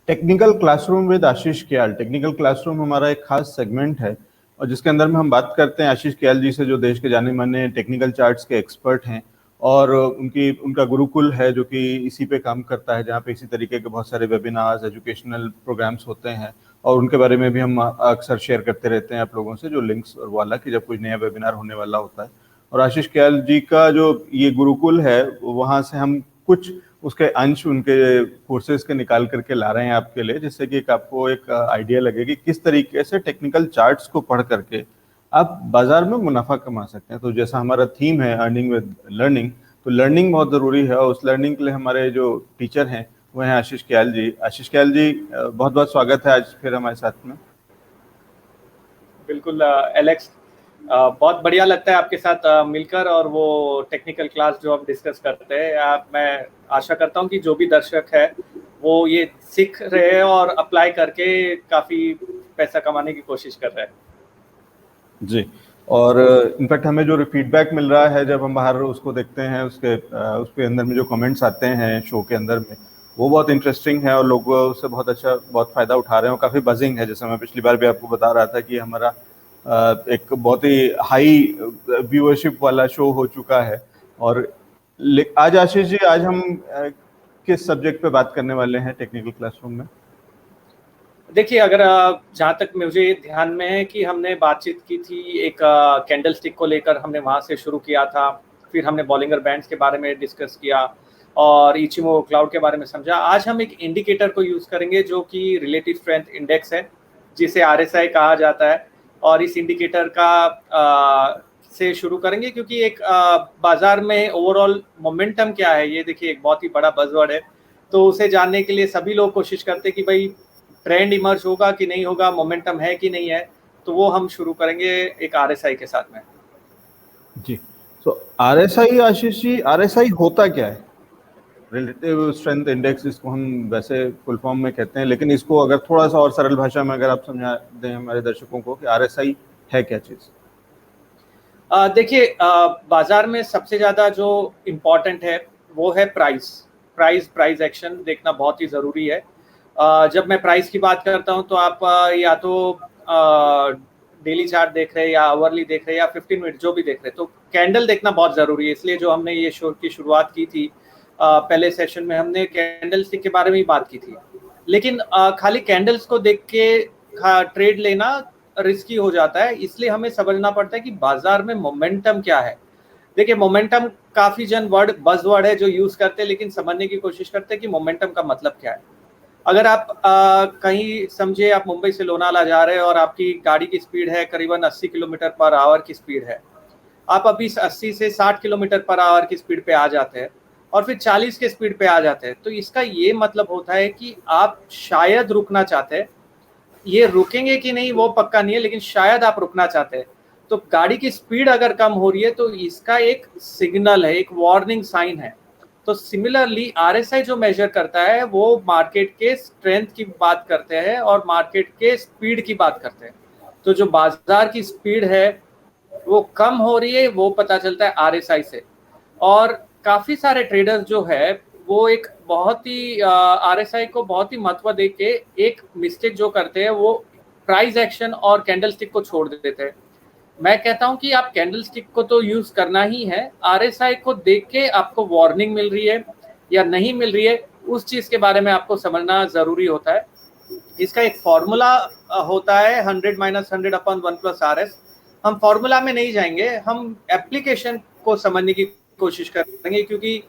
Technical classroom with Ashish Kyal. Technical classroom हमारा एक खास सेगमेंट है और जिसके अंदर में हम बात करते हैं आशीष क्याल जी से, जो देश के जाने माने टेक्निकल चार्ट्स के एक्सपर्ट हैं और उनका गुरुकुल है जो कि इसी पे काम करता है, जहाँ पे इसी तरीके के बहुत सारे वेबिनार्स, एजुकेशनल प्रोग्राम्स होते हैं और उनके बारे में भी हम अक्सर शेयर करते रहते हैं आप लोगों से, जो लिंक्स और वाला कि जब कुछ नया वेबिनार होने वाला होता है। और आशीष क्याल जी का जो ये गुरुकुल है वहाँ से हम कुछ उसके अंश उनके कोर्सेज के निकाल करके ला रहे हैं आपके लिए, जिससे कि आपको एक आइडिया लगे कि किस तरीके से टेक्निकल चार्ट्स को पढ़ करके आप बाजार में मुनाफा कमा सकते हैं। तो जैसा हमारा थीम है अर्निंग विद लर्निंग, तो लर्निंग बहुत ज़रूरी है और उस लर्निंग के लिए हमारे जो टीचर हैं वो हैं आशीष क्याल जी। आशीष क्याल जी, बहुत बहुत स्वागत है आज फिर हमारे साथ में। बिल्कुल एलेक्स, बहुत बढ़िया लगता है आपके साथ मिलकर, और वो टेक्निकल क्लास जो हम डिस्कस करते हैं, मैं आशा करता हूं कि जो भी दर्शक है वो ये सीख रहे हैं और अप्लाई करके काफ़ी पैसा कमाने की कोशिश कर रहे हैं। जी, और इनफैक्ट हमें जो फीडबैक मिल रहा है जब हम बाहर उसको देखते हैं, उसके अंदर में जो कमेंट्स आते हैं शो के अंदर में, वो बहुत इंटरेस्टिंग है और लोग उससे बहुत फ़ायदा उठा रहे हैं और काफ़ी बजिंग है। जैसे मैं पिछली बार भी आपको बता रहा था कि हमारा एक बहुत ही हाई व्यूअरशिप वाला शो हो चुका है। और आज आशीष जी, आज हम किस सब्जेक्ट पे बात करने वाले हैं टेक्निकल क्लासरूम में? देखिए, अगर जहाँ तक मुझे ध्यान में है कि हमने बातचीत की थी एक कैंडल स्टिक को लेकर, हमने वहाँ से शुरू किया था, फिर हमने बॉलिंगर बैंड्स के बारे में डिस्कस किया और इचिमो क्लाउड के बारे में समझा। आज हम एक इंडिकेटर को यूज़ करेंगे जो कि रिलेटिव स्ट्रेंथ इंडेक्स है, जिसे RSI कहा जाता है। और इस इंडिकेटर का से शुरू करेंगे क्योंकि एक बाजार में ओवरऑल मोमेंटम क्या है, ये देखिए एक बहुत ही बड़ा बज़वर्ड है। तो उसे जानने के लिए सभी लोग कोशिश करते हैं कि भाई ट्रेंड इमर्ज होगा कि नहीं होगा, मोमेंटम है कि नहीं है। तो वो हम शुरू करेंगे एक RSI के साथ में। जी, तो RSI, आशीष जी, RSI होता क्या है? रिलेटिव स्ट्रेंथ इंडेक्स इसको हम वैसे फुल फॉर्म में कहते हैं, लेकिन इसको अगर थोड़ा सा और सरल भाषा में अगर आप समझा दें हमारे दर्शकों को कि RSI है क्या चीज़? देखिए, बाजार में सबसे ज़्यादा जो इम्पोर्टेंट है वो है प्राइस एक्शन देखना बहुत ही ज़रूरी है। जब मैं प्राइस की बात करता हूं तो आप या तो डेली चार्ट देख रहे हैं या आवरली देख रहे हैं या 15 मिनट जो भी देख रहे हैं, तो कैंडल देखना बहुत ज़रूरी है। इसलिए जो हमने ये शो की शुरुआत की थी, पहले सेशन में हमने कैंडल स्टिक के बारे में ही बात की थी। लेकिन खाली कैंडल्स को देख के ट्रेड लेना रिस्की हो जाता है, इसलिए हमें समझना पड़ता है कि बाजार में मोमेंटम क्या है। देखिए, मोमेंटम काफ़ी जन बज़वर्ड है जो यूज़ करते हैं, लेकिन समझने की कोशिश करते हैं कि मोमेंटम का मतलब क्या है। अगर आप कहीं समझिए, आप मुंबई से लोनावाला जा रहे हैं और आपकी गाड़ी की स्पीड है करीबन 80 किलोमीटर पर आवर की स्पीड है। आप अभी 80 से 60 किलोमीटर पर आवर की स्पीड पे आ जाते हैं और फिर 40 के स्पीड पे आ जाते हैं, तो इसका ये मतलब होता है कि आप शायद रुकना चाहते हैं। ये रुकेंगे कि नहीं वो पक्का नहीं है, लेकिन शायद आप रुकना चाहते हैं। तो गाड़ी की स्पीड अगर कम हो रही है तो इसका एक सिग्नल है, एक वार्निंग साइन है। तो सिमिलरली RSI जो मेजर करता है वो मार्केट के स्ट्रेंथ की बात करते हैं और मार्केट के स्पीड की बात करते हैं। तो जो बाजार की स्पीड है वो कम हो रही है, वो पता चलता है RSI से। और काफ़ी सारे ट्रेडर्स जो है वो एक बहुत ही RSI को बहुत ही महत्व दे के एक मिस्टेक जो करते हैं, वो प्राइस एक्शन और कैंडल स्टिक को छोड़ देते हैं। मैं कहता हूं कि आप कैंडल स्टिक को तो यूज़ करना ही है, RSI को देख के आपको वार्निंग मिल रही है या नहीं मिल रही है, उस चीज़ के बारे में आपको समझना ज़रूरी होता है। इसका एक फॉर्मूला होता है 100 - 100 अपॉन 1 + RS। हम फॉर्मूला में नहीं जाएंगे, हम एप्लीकेशन को समझने की कोशिश करेंगे, क्योंकि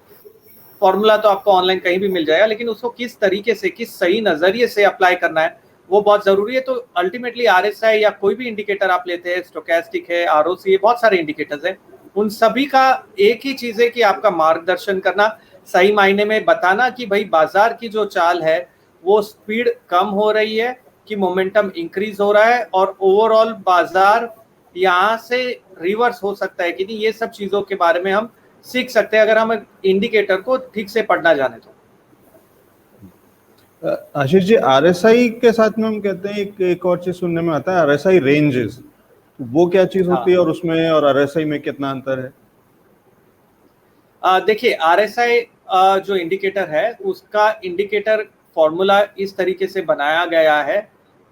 फॉर्मूला तो आपको ऑनलाइन कहीं भी मिल जाएगा, लेकिन उसको किस तरीके से, किस सही नज़रिए से अप्लाई करना है वो बहुत ज़रूरी है। तो अल्टीमेटली RSI या कोई भी इंडिकेटर आप लेते हैं, स्टोकेस्टिक है, ROC है, बहुत सारे इंडिकेटर्स हैं, उन सभी का एक ही चीज़ है कि आपका मार्गदर्शन करना, सही मायने में बताना कि भाई बाजार की जो चाल है वो स्पीड कम हो रही है कि मोमेंटम इंक्रीज हो रहा है, और ओवरऑल बाजार यहाँ से रिवर्स हो सकता है कि नहीं, ये सब चीज़ों के बारे में हम सीख सकते हैं अगर हम इंडिकेटर को ठीक से पढ़ना जाने तो। आशीष जी, RSI के साथ में हम कहते हैं एक और चीज सुनने में आता है, RSI रेंजेस। वो क्या चीज होती है और उसमें और RSI में कितना अंतर है? देखिए, RSI जो इंडिकेटर है उसका इंडिकेटर फॉर्मूला इस तरीके से बनाया गया है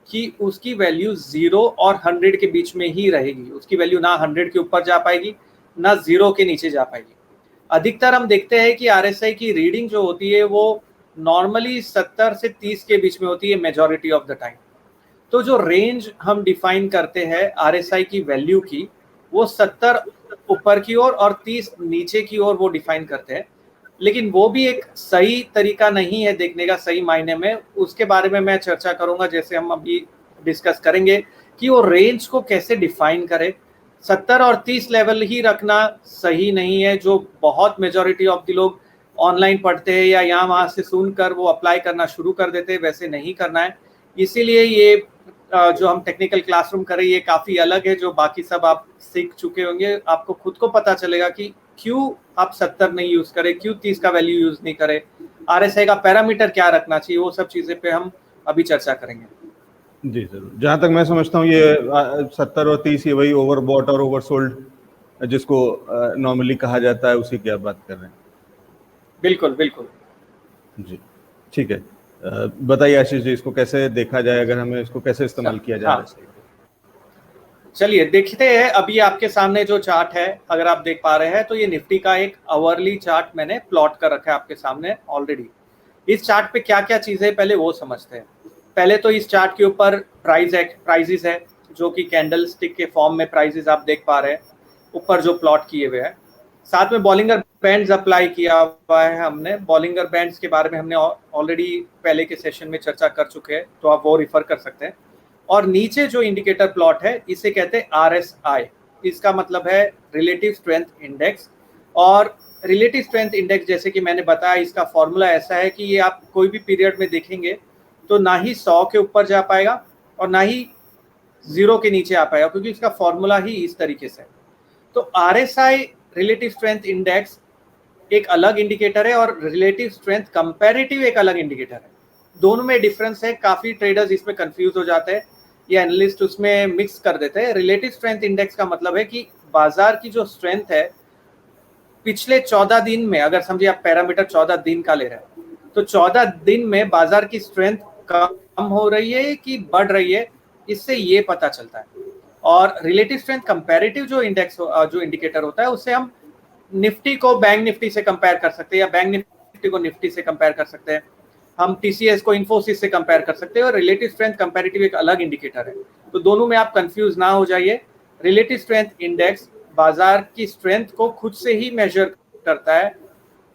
कि उसकी वैल्यू 0 और 100 के बीच में ही रहेगी। उसकी वैल्यू ना 100 के ऊपर जा पाएगी, ना 0 के नीचे जा पाएगी। अधिकतर हम देखते हैं कि आरएसआई की रीडिंग जो होती है वो नॉर्मली 70 से 30 के बीच में होती है मेजॉरिटी ऑफ द टाइम। तो जो रेंज हम डिफाइन करते हैं आरएसआई की वैल्यू की, वो 70 ऊपर की ओर और 30 नीचे की ओर वो डिफाइन करते हैं। लेकिन वो भी एक सही तरीका नहीं है देखने का सही मायने में। उसके बारे में मैं चर्चा करूंगा, जैसे हम अभी डिस्कस करेंगे कि वो रेंज को कैसे डिफाइन करे। 70 और 30 लेवल ही रखना सही नहीं है, जो बहुत मेजॉरिटी ऑफ द लोग ऑनलाइन पढ़ते हैं या यहाँ वहाँ से सुनकर वो अप्लाई करना शुरू कर देते हैं, वैसे नहीं करना है। इसीलिए ये जो हम टेक्निकल क्लासरूम करें ये काफ़ी अलग है, जो बाकी सब आप सीख चुके होंगे। आपको खुद को पता चलेगा कि क्यों आप 70 नहीं यूज़ करें, क्यों 30 का वैल्यू यूज़ नहीं करें, आरएसआई का पैरामीटर क्या रखना चाहिए, वो सब चीज़ें पे हम अभी चर्चा करेंगे। जी जरूर। जहाँ तक मैं समझता हूँ ये 70 और 30 ये वही ओवरबॉट और ओवरसोल्ड जिसको नॉर्मली कहा जाता है, उसी की आप बात कर रहे हैं। बिल्कुल बिल्कुल जी ठीक है। बताइए आशीष जी, इसको कैसे देखा जाए, अगर हमें इसको कैसे इस्तेमाल किया जाए? हाँ। चलिए देखते हैं। अभी आपके सामने जो चार्ट है, अगर आप देख पा रहे हैं, तो ये निफ्टी का एक आवरली चार्ट मैंने प्लॉट कर रखा है आपके सामने ऑलरेडी। इस चार्ट पे क्या क्या चीजें पहले वो समझते हैं। पहले तो इस चार्ट के ऊपर प्राइजेस है, जो कि कैंडल स्टिक के फॉर्म में प्राइजेस आप देख पा रहे हैं ऊपर जो प्लॉट किए हुए हैं। साथ में बॉलिंगर बैंड्स अप्लाई किया हुआ है हमने। बॉलिंगर बैंड्स के बारे में हमने ऑलरेडी पहले के सेशन में चर्चा कर चुके हैं, तो आप वो रिफर कर सकते हैं। और नीचे जो इंडिकेटर प्लॉट है इसे कहते हैं RSI। इसका मतलब है रिलेटिव स्ट्रेंथ इंडेक्स। और रिलेटिव स्ट्रेंथ इंडेक्स, जैसे कि मैंने बताया, इसका फॉर्मूला ऐसा है कि ये आप कोई भी पीरियड में देखेंगे तो ना ही 100 के ऊपर जा पाएगा और ना ही 0 के नीचे आ पाएगा, क्योंकि इसका फॉर्मूला ही इस तरीके से है। तो RSI रिलेटिव स्ट्रेंथ इंडेक्स एक अलग इंडिकेटर है और रिलेटिव स्ट्रेंथ कंपैरेटिव एक अलग इंडिकेटर है। दोनों में डिफरेंस है। काफी ट्रेडर्स इसमें कंफ्यूज हो जाते हैं या एनालिस्ट उसमें मिक्स कर देते हैं। रिलेटिव स्ट्रेंथ इंडेक्स का मतलब है कि बाजार की जो स्ट्रेंथ है पिछले 14 दिन में, अगर समझिए आप पैरामीटर 14 दिन का ले रहे हैं, तो 14 दिन में बाजार की स्ट्रेंथ कम हो रही है कि बढ़ रही है, इससे ये पता चलता है। और रिलेटिव स्ट्रेंथ कंपैरेटिव जो इंडेक्स जो इंडिकेटर होता है, उससे हम निफ्टी को बैंक निफ्टी से कंपेयर कर सकते हैं या बैंक निफ्टी को निफ्टी से कंपेयर कर सकते हैं। हम टीसीएस को इन्फोसिस से कंपेयर कर सकते हैं। और रिलेटिव स्ट्रेंथ कंपैरेटिव एक अलग इंडिकेटर है, तो दोनों में आप कंफ्यूज ना हो जाइए। रिलेटिव स्ट्रेंथ इंडेक्स बाजार की स्ट्रेंथ को खुद से ही मेजर करता है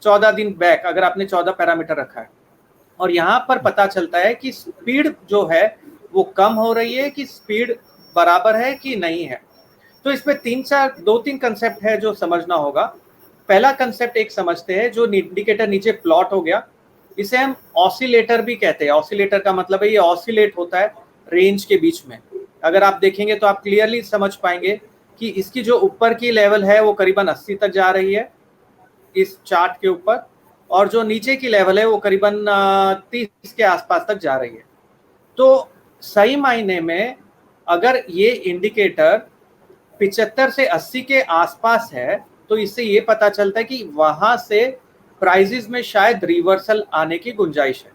14 दिन बैक, अगर आपने 14 पैरामीटर रखा है। और यहाँ पर पता चलता है कि स्पीड जो है वो कम हो रही है कि स्पीड बराबर है कि नहीं है। तो इसमें 2-3 कंसेप्ट है जो समझना होगा। पहला कंसेप्ट एक समझते हैं, जो इंडिकेटर नीचे प्लॉट हो गया, इसे हम ऑसिलेटर भी कहते हैं। ऑसिलेटर का मतलब है ये ऑसिलेट होता है रेंज के बीच में। अगर आप देखेंगे तो आप क्लियरली समझ पाएंगे कि इसकी जो ऊपर की लेवल है वो करीबन 80 तक जा रही है इस चार्ट के ऊपर, और जो नीचे की लेवल है वो करीबन 30 के आसपास तक जा रही है। तो सही मायने में अगर ये इंडिकेटर 75 से 80 के आसपास है, तो इससे ये पता चलता है कि वहां से प्राइजेस में शायद रिवर्सल आने की गुंजाइश है।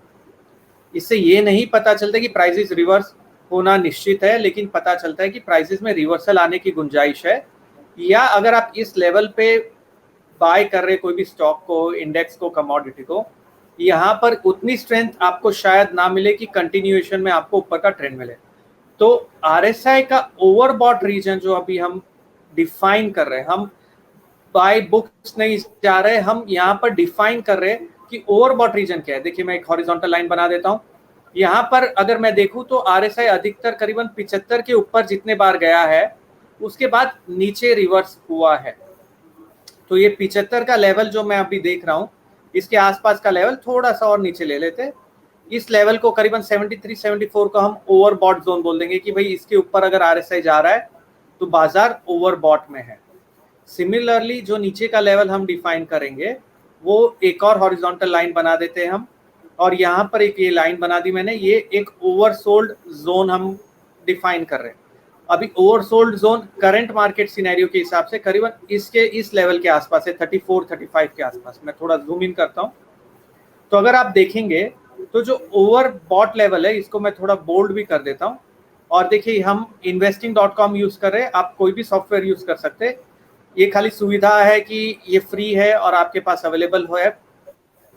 इससे ये नहीं पता चलता कि प्राइजेस रिवर्स होना निश्चित है, लेकिन पता चलता है कि प्राइजेस में रिवर्सल आने की गुंजाइश है। या अगर आप इस लेवल पे बाय कर रहे कोई भी स्टॉक को, इंडेक्स को, कमोडिटी को, यहाँ पर उतनी स्ट्रेंथ आपको शायद ना मिले कि कंटिन्यूएशन में आपको ऊपर का ट्रेंड मिले। तो RSI का ओवरबॉट रीजन जो अभी हम डिफाइन कर रहे हैं, हम बाय बुक्स नहीं जा रहे, हम यहाँ पर डिफाइन कर रहे हैं कि ओवरबॉट रीजन क्या है। देखिए मैं एक हॉरिजॉन्टल लाइन बना देता हूँ। यहाँ पर अगर मैं देखूँ तो RSI अधिकतर करीबन 75 के ऊपर जितने बार गया है, उसके बाद नीचे रिवर्स हुआ है। तो ये 75 का लेवल जो मैं अभी देख रहा हूँ, इसके आसपास का लेवल थोड़ा सा और नीचे ले लेते। इस लेवल को करीबन 73-74 को हम ओवरबॉट जोन बोल देंगे कि भाई इसके ऊपर अगर RSI जा रहा है तो बाजार ओवरबॉट में है। सिमिलरली जो नीचे का लेवल हम डिफाइन करेंगे वो एक और हॉरिजॉन्टल लाइन बना देते हैं हम, और यहाँ पर एक ये लाइन बना दी मैंने, ये एक ओवरसोल्ड जोन हम डिफाइन कर रहे हैं। अभी oversold zone current market scenario के हिसाब से करीबन इसके इस लेवल के आसपास है, 34-35 के आसपास। मैं थोड़ा जूम इन करता हूँ। तो अगर आप देखेंगे तो जो ओवर बॉट लेवल है इसको मैं थोड़ा बोल्ड भी कर देता हूँ। और देखिए हम investing.com यूज कर रहे हैं, आप कोई भी सॉफ्टवेयर यूज कर सकते हैं। ये खाली सुविधा है कि ये फ्री है और आपके पास अवेलेबल है,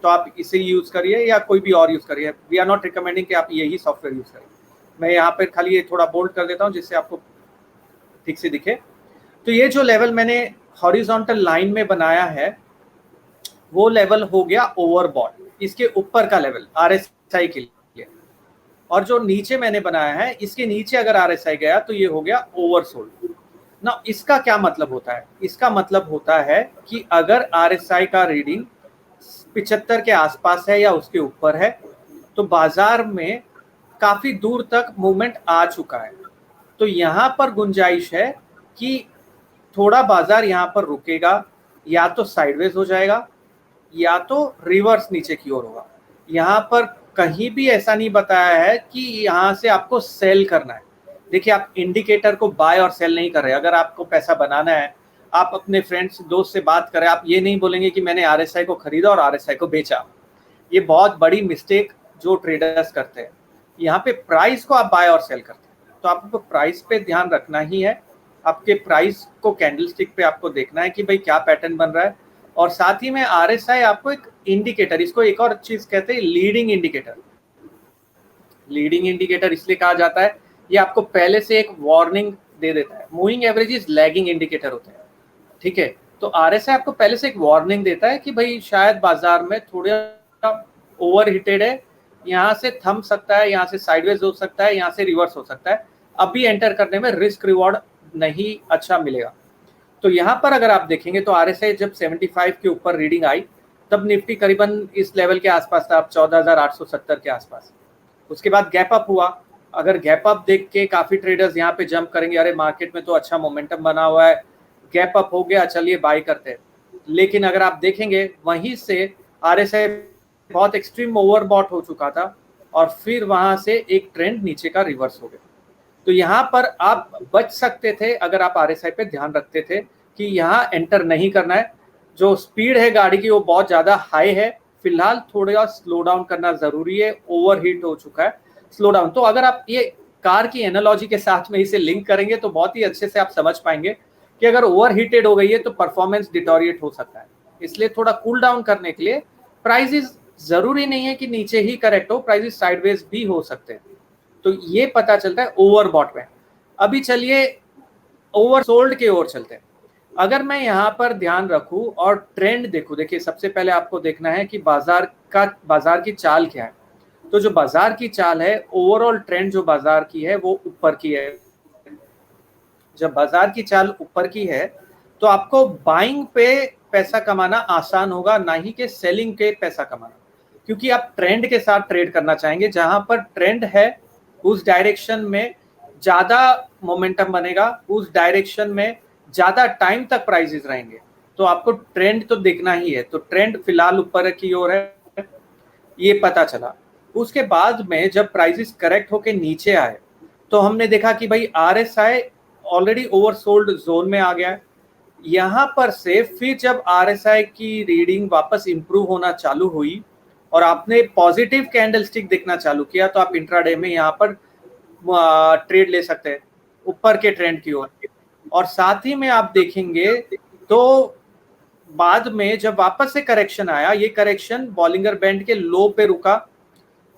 तो आप इसे यूज करिए या कोई भी और यूज करिए। वी आर नॉट रिकमेंडिंग कि आप यही सॉफ्टवेयर यूज करिए। मैं यहाँ पे खाली ये थोड़ा बोल्ड कर देता हूँ जिससे आपको ठीक से दिखे। तो ये जो लेवल मैंने हॉरिजॉन्टल लाइन में बनाया है वो लेवल हो गया ओवरबॉट, इसके ऊपर का लेवल RSI के लिए। और जो नीचे मैंने बनाया है इसके नीचे अगर RSI गया तो ये हो गया ओवरसोल्ड ना। इसका क्या मतलब होता है? इसका मतलब होता है कि अगर RSI का रीडिंग 75 के आसपास है या उसके ऊपर है तो बाजार में काफी दूर तक मूवमेंट आ चुका है। तो यहाँ पर गुंजाइश है कि थोड़ा बाजार यहाँ पर रुकेगा, या तो साइडवेज हो जाएगा या तो रिवर्स नीचे की ओर होगा। यहाँ पर कहीं भी ऐसा नहीं बताया है कि यहाँ से आपको सेल करना है। देखिए आप इंडिकेटर को बाय और सेल नहीं कर रहे। अगर आपको पैसा बनाना है, आप अपने फ्रेंड्स दोस्त से बात करें, आप ये नहीं बोलेंगे कि मैंने RSI को खरीदा और RSI को बेचा। ये बहुत बड़ी मिस्टेक जो ट्रेडर्स करते हैं। यहाँ पे प्राइस को आप बाय और सेल करते हैं, तो आपको प्राइस पे ध्यान रखना ही है। आपके प्राइस को कैंडलस्टिक पे आपको देखना है कि भाई क्या पैटर्न बन रहा है। और साथ ही में RSI आपको एक इंडिकेटर, इसको एक और चीज कहते हैं लीडिंग इंडिकेटर। लीडिंग इंडिकेटर इसलिए कहा जाता है, ये आपको पहले से एक वार्निंग दे देता है। मूविंग एवरेजेस लैगिंग इंडिकेटर होते हैं, ठीक है। तो RSI आपको पहले से एक वार्निंग देता है कि भाई शायद बाजार में थोड़ा ओवर हिटेड है, यहाँ से थम सकता है, यहाँ से साइडवेज हो सकता है, यहाँ से रिवर्स हो सकता है। अभी एंटर करने में रिस्क रिवॉर्ड नहीं अच्छा मिलेगा। तो यहाँ पर अगर आप देखेंगे तो RSI जब 75 के ऊपर रीडिंग आई तब निफ्टी करीबन इस लेवल के आसपास था, 14,870 के आसपास। उसके बाद गैप अप हुआ। अगर गैप अप देख के काफी ट्रेडर्स यहाँ पे जंप करेंगे, अरे मार्केट में तो अच्छा मोमेंटम बना हुआ है, गैप अप हो गया, चलिए बाय करते हैं। लेकिन अगर आप देखेंगे वहीं से RSI बहुत एक्सट्रीम ओवरबॉट हो चुका था और फिर वहां से एक ट्रेंड नीचे का रिवर्स हो गया। तो यहाँ पर आप बच सकते थे अगर आप RSI पे ध्यान रखते थे कि यहाँ एंटर नहीं करना है। जो स्पीड है गाड़ी की वो बहुत ज्यादा हाई है, फिलहाल थोड़ा स्लो डाउन करना जरूरी है, ओवरहीट हो चुका है, स्लो डाउन। तो अगर आप ये कार की एनालॉजी के साथ में इसे लिंक करेंगे तो बहुत ही अच्छे से आप समझ पाएंगे कि अगर ओवरहीटेड हो गई है तो परफॉर्मेंस डिटोरिएट हो सकता है। इसलिए थोड़ा कूल डाउन करने के लिए प्राइसेस जरूरी नहीं है कि नीचे ही करेक्ट हो, प्राइसेस साइडवेज भी हो सकते हैं। तो ये पता चलता है ओवरबॉट में। अभी चलिए ओवरसोल्ड की ओर चलते हैं। अगर मैं यहाँ पर ध्यान रखूं और ट्रेंड देखूं, देखिए सबसे पहले आपको देखना है कि बाजार की चाल क्या है। तो जो बाजार की चाल है, ओवरऑल ट्रेंड जो बाजार की है वो ऊपर की है। जब बाजार की चाल ऊपर की है तो आपको बाइंग पे पैसा कमाना आसान होगा, ना ही कि सेलिंग पे पैसा कमाना, क्योंकि आप ट्रेंड के साथ ट्रेड करना चाहेंगे। जहां पर ट्रेंड है उस डायरेक्शन में ज्यादा मोमेंटम बनेगा, उस डायरेक्शन में ज्यादा टाइम तक प्राइसेस रहेंगे। तो आपको ट्रेंड तो देखना ही है। तो ट्रेंड फिलहाल ऊपर की ओर है, ये पता चला। उसके बाद में जब प्राइसेस करेक्ट होके नीचे आए तो हमने देखा कि भाई RSI ऑलरेडी ओवरसोल्ड जोन में आ गया है। यहाँ पर से फिर जब RSI की रीडिंग वापस इंप्रूव होना चालू हुई और आपने पॉजिटिव कैंडलस्टिक देखना चालू किया तो आप इंट्राडे में यहाँ पर ट्रेड ले सकते हैं ऊपर के ट्रेंड की ओर। और साथ ही में आप देखेंगे तो बाद में जब वापस से करेक्शन आया, ये करेक्शन बॉलिंगर बैंड के लो पे रुका।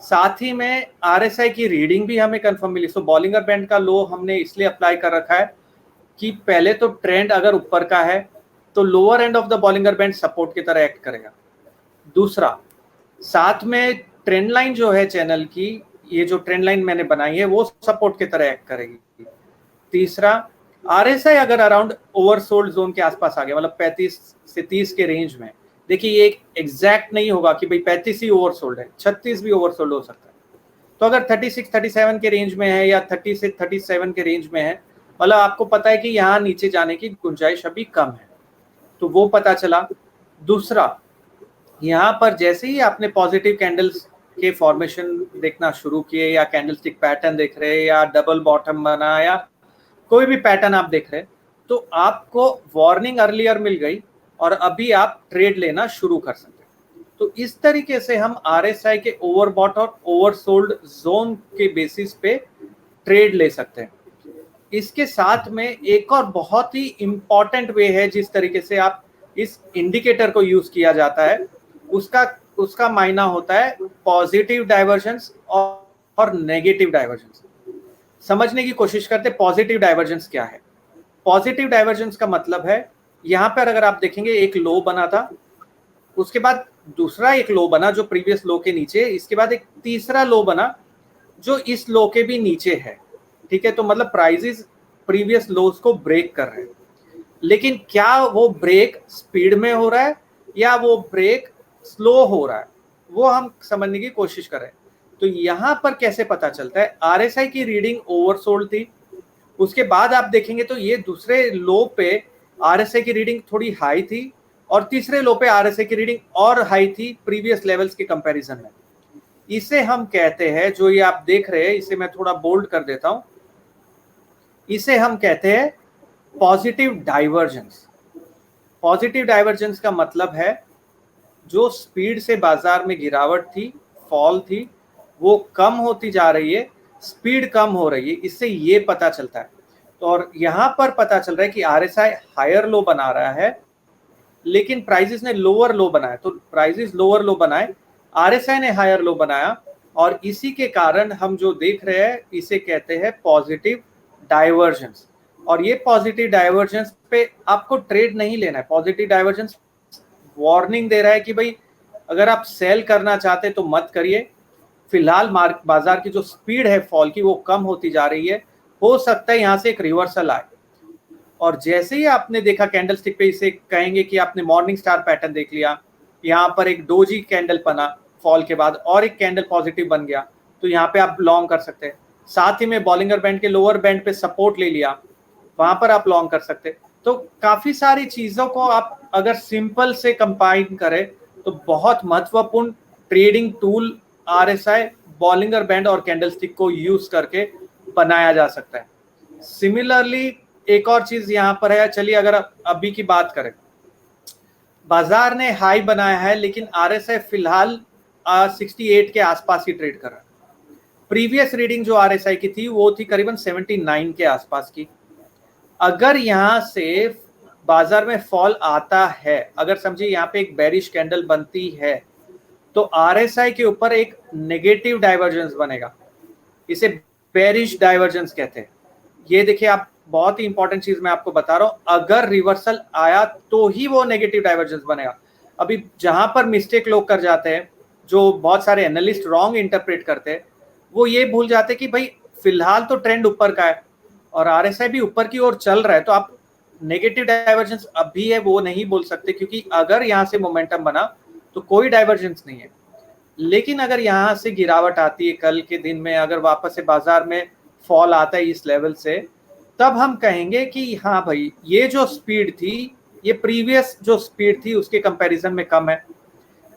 साथ ही में RSI की रीडिंग भी हमें कंफर्म मिली। सो बॉलिंगर बैंड का लो हमने इसलिए अप्लाई कर रखा है कि पहले तो ट्रेंड अगर ऊपर का है तो lower end of the Bollinger band support की तरह एक्ट करेगा। दूसरा, साथ में ट्रेंड लाइन जो है चैनल की, ये जो ट्रेंड लाइन मैंने बनाई है वो सपोर्ट की तरह एक्ट करेगी। तीसरा, RSI अगर अराउंड ओवरसोल्ड जोन के आसपास आ गया, मतलब 35 से 30 के रेंज में, देखिए ये एग्जैक्ट नहीं होगा कि भाई 35 ही ओवरसोल्ड है, 36 भी ओवरसोल्ड हो सकता है। तो अगर 36 37 के रेंज में है या 30 से 37 के रेंज में है, मतलब आपको पता है कि यहाँ नीचे जाने की गुंजाइश अभी कम है, तो वो पता चला। दूसरा, यहाँ पर जैसे ही आपने पॉजिटिव कैंडल्स के फॉर्मेशन देखना शुरू किए या कैंडलस्टिक पैटर्न देख रहे या डबल बॉटम बना या कोई भी पैटर्न आप देख रहे, तो आपको वार्निंग अर्लियर मिल गई और अभी आप ट्रेड लेना शुरू कर सकते हैं। तो इस तरीके से हम RSI के ओवरबॉट और ओवरसोल्ड जोन के बेसिस पे ट्रेड ले सकते हैं। इसके साथ में एक और बहुत ही इंपॉर्टेंट वे है जिस तरीके से आप इस इंडिकेटर को यूज किया जाता है, उसका मायना होता है पॉजिटिव डाइवर्जेंस और नेगेटिव डाइवर्जेंस। समझने की कोशिश करते हैं पॉजिटिव डाइवर्जेंस क्या है। पॉजिटिव डाइवर्जेंस का मतलब है यहाँ पर अगर आप देखेंगे एक लो बना था, उसके बाद दूसरा एक लो बना जो प्रीवियस लो के नीचे, इसके बाद एक तीसरा लो बना जो इस लो के भी नीचे है, ठीक है। तो मतलब प्राइसेस प्रीवियस लोज को ब्रेक कर रहे हैं, लेकिन क्या वो ब्रेक स्पीड में हो रहा है या वो ब्रेक स्लो हो रहा है, वो हम समझने की कोशिश कर रहे हैं। तो यहां पर कैसे पता चलता है, RSI की रीडिंग ओवरसोल्ड थी, उसके बाद आप देखेंगे तो ये दूसरे लो पे RSI की रीडिंग थोड़ी हाई थी और तीसरे लो पे RSI की रीडिंग और हाई थी प्रीवियस लेवल्स के कंपैरिजन में। इसे हम कहते हैं, जो ये आप देख रहे हैं, इसे मैं थोड़ा बोल्ड कर देता हूं, इसे हम कहते हैं पॉजिटिव डाइवर्जेंस। पॉजिटिव डाइवर्जेंस का मतलब है जो स्पीड से बाजार में गिरावट थी, फॉल थी, वो कम होती जा रही है, स्पीड कम हो रही है, इससे ये पता चलता है। तो और यहां पर पता चल रहा है कि RSI हायर लो बना रहा है लेकिन प्राइसेस ने लोअर लो बनाया। तो प्राइसेस लोअर लो बनाए, RSI ने हायर लो बनाया, और इसी के कारण हम जो देख रहे हैं इसे कहते हैं पॉजिटिव डाइवर्जेंस। और ये पॉजिटिव डाइवर्जेंस पे आपको ट्रेड नहीं लेना है। पॉजिटिव डाइवर्जेंस वार्निंग दे रहा है कि भाई अगर आप सेल करना चाहते तो मत करिए, फिलहाल बाजार की जो स्पीड है फॉल की वो कम होती जा रही है, हो सकता है यहाँ से एक रिवर्सल आए। और जैसे ही आपने देखा कैंडल स्टिक पे, इसे कहेंगे कि आपने मॉर्निंग स्टार पैटर्न देख लिया, यहाँ पर एक डोजी कैंडल बना फॉल के बाद और एक कैंडल पॉजिटिव बन गया, तो यहाँ पे आप लॉन्ग कर सकते हैं। साथ ही में बॉलिंगर बैंड के लोअर बैंड पे सपोर्ट ले लिया, वहां पर आप लॉन्ग कर सकते हैं। तो काफी सारी चीजों को आप अगर सिंपल से कंबाइन करें तो बहुत महत्वपूर्ण trading tool RSI, Bollinger band और कैंडलस्टिक को यूज करके बनाया जा सकता है। सिमिलरली एक और चीज यहाँ पर है, चलिए अगर अभी की बात करें, बाजार ने हाई बनाया है लेकिन RSI फिलहाल 68 के आसपास ही ट्रेड कर रहा है। प्रीवियस रीडिंग जो RSI की थी वो थी करीबन 79 के आसपास की। अगर यहां से बाजार में फॉल आता है, अगर समझिए यहाँ पे एक बेरिश कैंडल बनती है, तो RSI के ऊपर एक नेगेटिव डाइवर्जेंस बनेगा, इसे बेरिश डाइवर्जेंस कहते हैं। ये देखिए, आप बहुत ही इंपॉर्टेंट चीज मैं आपको बता रहा हूं, अगर रिवर्सल आया तो ही वो नेगेटिव डाइवर्जेंस बनेगा। अभी जहां पर मिस्टेक लोग कर जाते हैं, जो बहुत सारे एनालिस्ट रॉन्ग इंटरप्रेट करते हैं, वो ये भूल जाते हैं कि भाई फिलहाल तो ट्रेंड ऊपर का है और RSI भी ऊपर की ओर चल रहा है, तो आप नेगेटिव डाइवर्जेंस अभी है वो नहीं बोल सकते, क्योंकि अगर यहाँ से मोमेंटम बना तो कोई डाइवर्जेंस नहीं है। लेकिन अगर यहाँ से गिरावट आती है कल के दिन में, अगर वापस से बाजार में फॉल आता है इस लेवल से, तब हम कहेंगे कि हाँ भाई ये जो स्पीड थी, ये प्रीवियस जो स्पीड थी उसके कंपैरिजन में कम है।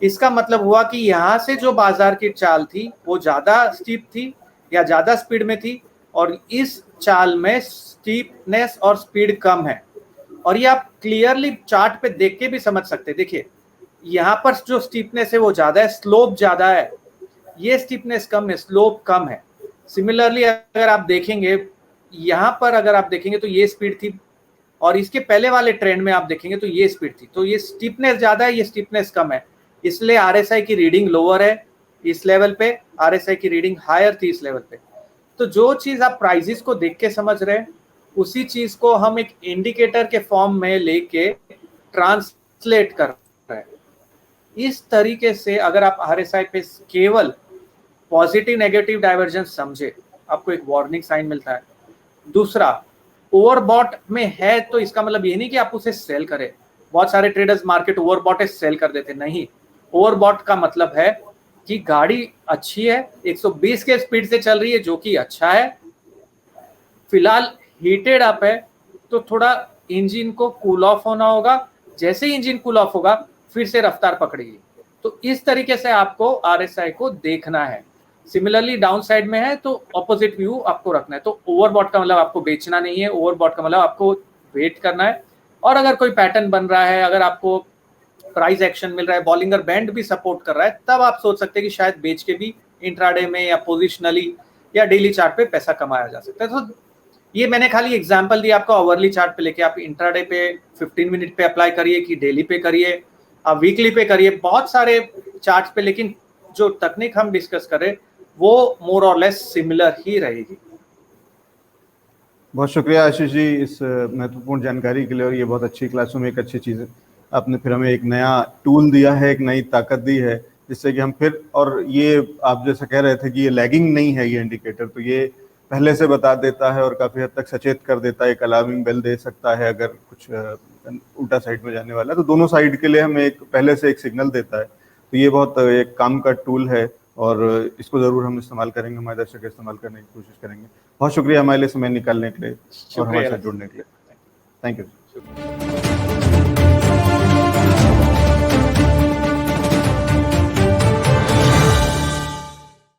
इसका मतलब हुआ कि यहाँ से जो बाजार की चाल थी वो ज्यादा स्टीप थी या ज्यादा स्पीड में थी, और इस चाल में स्टीपनेस और स्पीड कम है। और ये आप क्लियरली चार्ट पे देख के भी समझ सकते हैं। देखिए यहाँ पर जो स्टीपनेस है वो ज्यादा है, स्लोप ज्यादा है, ये स्टीपनेस कम है, स्लोप कम है। सिमिलरली अगर आप देखेंगे यहाँ पर, अगर आप देखेंगे तो ये स्पीड थी, और इसके पहले वाले ट्रेंड में आप देखेंगे तो ये स्पीड थी, तो ये स्टीपनेस ज्यादा है, ये स्टीपनेस कम है, इसलिए RSI की रीडिंग लोअर है इस लेवल पे, RSI की रीडिंग हायर थी इस लेवल पे। तो जो चीज आप प्राइजेस को देख के समझ रहे हैं, उसी चीज को हम एक इंडिकेटर के फॉर्म में लेके ट्रांसलेट कर रहे हैं। इस तरीके से अगर आप RSI पे केवल पॉजिटिव नेगेटिव डाइवर्जेंस समझे, आपको एक वार्निंग साइन मिलता है। दूसरा, ओवरबॉट में है तो इसका मतलब ये नहीं कि आप उसे सेल करें। बहुत सारे ट्रेडर्स मार्केट ओवरबॉट है सेल कर देते, नहीं। ओवरबॉट का मतलब है कि गाड़ी अच्छी है, 120 के स्पीड से चल रही है, जो कि अच्छा है, फिलहाल हीटेड अप है, तो थोड़ा इंजन को कूल ऑफ होना होगा, जैसे ही इंजन कूल ऑफ होगा फिर से रफ्तार पकड़ेगी। तो इस तरीके से आपको RSI को देखना है। सिमिलरली डाउन साइड में है तो ऑपोजिट व्यू आपको रखना है। तो ओवरबॉट का मतलब आपको बेचना नहीं है, ओवरबॉट का मतलब आपको वेट करना है। और अगर कोई पैटर्न बन रहा है, अगर आपको प्राइस एक्शन मिल रहा है, बॉलिंगर बैंड भी सपोर्ट कर रहा है, तब आप सोच सकते हैं कि शायद बेच के भी इंट्राडे में या पोजिशनली या डेली चार्ट पे पैसा कमाया जा सकता है। तो ये मैंने खाली एग्जांपल दिया आपको ओवरली चार्ट पे लेके, आप इंट्राडे पे 15 मिनट पे अप्लाई करिए कि डेली पे करिए, आप वीकली पे करिए, बहुत सारे चार्ट पे, लेकिन जो तकनीक हम डिस्कस कर रहे हैं वो मोर और लेस सिमिलर ही रहेगी। बहुत शुक्रिया आशीष जी इस महत्वपूर्ण जानकारी के लिए, और ये बहुत अच्छी क्लासरूम, एक अच्छी चीज़ है, आपने फिर हमें एक नया टूल दिया है, एक नई ताकत दी है, जिससे कि हम फिर, और ये आप जैसा कह रहे थे कि ये लैगिंग नहीं है ये इंडिकेटर, तो ये पहले से बता देता है और काफ़ी हद तक सचेत कर देता है, एक अलार्मिंग बेल दे सकता है अगर कुछ उल्टा साइड में जाने वाला है, तो दोनों साइड के लिए हमें एक पहले से एक सिग्नल देता है। तो ये बहुत एक काम का टूल है और इसको ज़रूर हम इस्तेमाल करेंगे, हमारे दर्शक इस्तेमाल करने की कोशिश करेंगे। बहुत शुक्रिया हमारे लिए समय निकालने के लिए और हमारे साथ जुड़ने के लिए। Thank you.